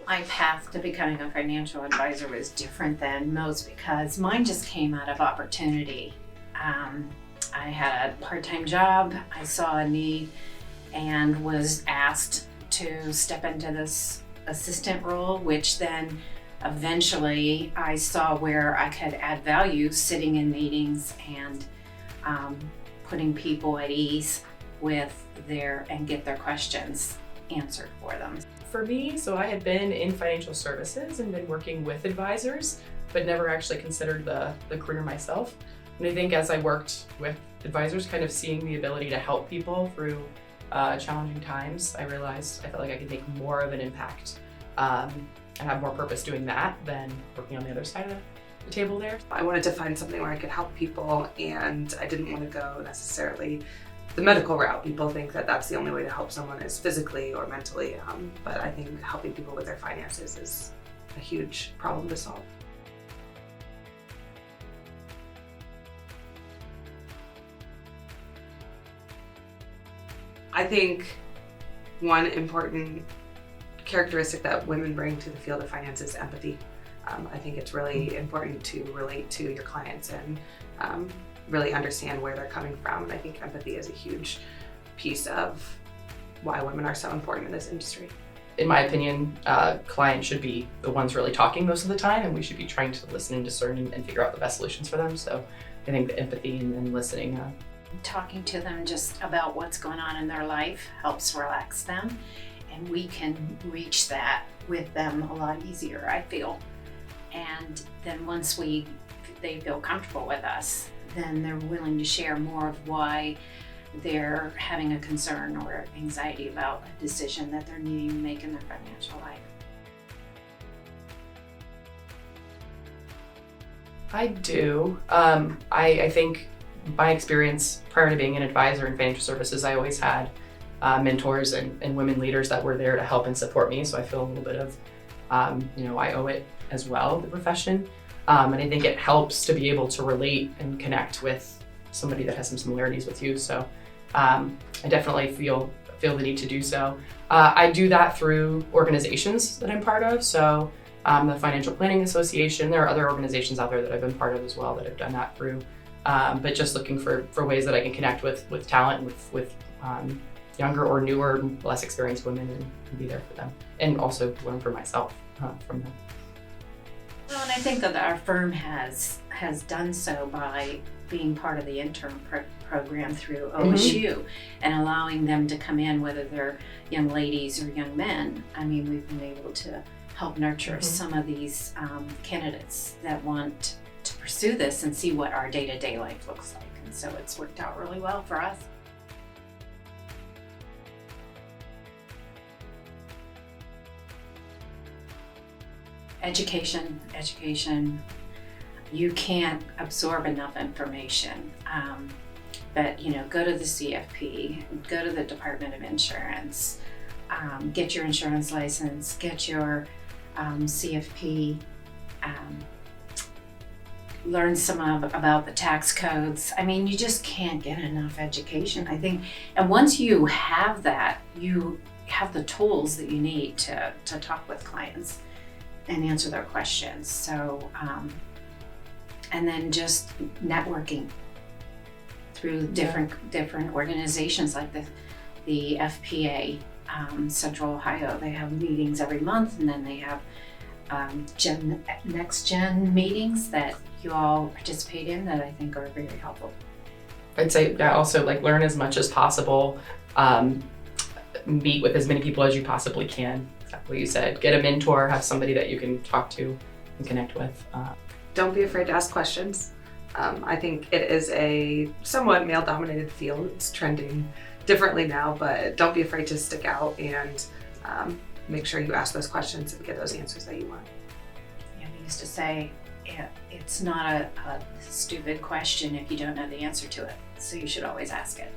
My path to becoming a financial advisor was different than most because mine just came out of opportunity. I had a part-time job, I saw a need, and was asked to step into this assistant role, which then eventually I saw where I could add value sitting in meetings and putting people at ease with and get their questions answered for them. For me, so I had been in financial services and been working with advisors, but never actually considered the career myself. And I think as I worked with advisors, kind of seeing the ability to help people through challenging times, I realized I felt like I could make more of an impact and have more purpose doing that than working on the other side of the table there. I wanted to find something where I could help people, and I didn't want to go necessarily the medical route. People think that that's the only way to help someone is physically or mentally, but I think helping people with their finances is a huge problem to solve. I think one important characteristic that women bring to the field of finance is empathy. I think it's really important to relate to your clients and really understand where they're coming from. And I think empathy is a huge piece of why women are so important in this industry. In my opinion, clients should be the ones really talking most of the time, and we should be trying to listen and discern and figure out the best solutions for them. So I think the empathy and listening. Talking to them just about what's going on in their life helps relax them, and we can reach that with them a lot easier, I feel. And then once they feel comfortable with us, then they're willing to share more of why they're having a concern or anxiety about a decision that they're needing to make in their financial life. I do. I think my experience prior to being an advisor in financial services, I always had mentors and women leaders that were there to help and support me. So I feel a little bit of, I owe it as well, the profession. And I think it helps to be able to relate and connect with somebody that has some similarities with you. So I definitely feel the need to do so. I do that through organizations that I'm part of. So the Financial Planning Association, there are other organizations out there that I've been part of as well that I've done that through. But just looking for ways that I can connect with talent, with younger or newer, less experienced women and be there for them. And also learn for myself from them. Well, and I think that our firm has done so by being part of the intern program through OSU and allowing them to come in, whether they're young ladies or young men. I mean, we've been able to help nurture some of these candidates that want to pursue this and see what our day-to-day life looks like. And so it's worked out really well for us. Education. You can't absorb enough information. But go to the CFP, go to the Department of Insurance, get your insurance license, get your CFP, learn some about the tax codes. I mean, you just can't get enough education, I think. And once you have that, you have the tools that you need to talk with clients and answer their questions. So, and then just networking through different organizations like the FPA, Central Ohio. They have meetings every month, and then they have next gen meetings that you all participate in that I think are very helpful. I'd say also learn as much as possible, meet with as many people as you possibly can. Exactly what you said. Get a mentor, have somebody that you can talk to and connect with. Don't be afraid to ask questions. I think it is a somewhat male-dominated field. It's trending differently now, but don't be afraid to stick out and make sure you ask those questions and get those answers that you want. Yeah, we used to say it's not a stupid question if you don't know the answer to it, so you should always ask it.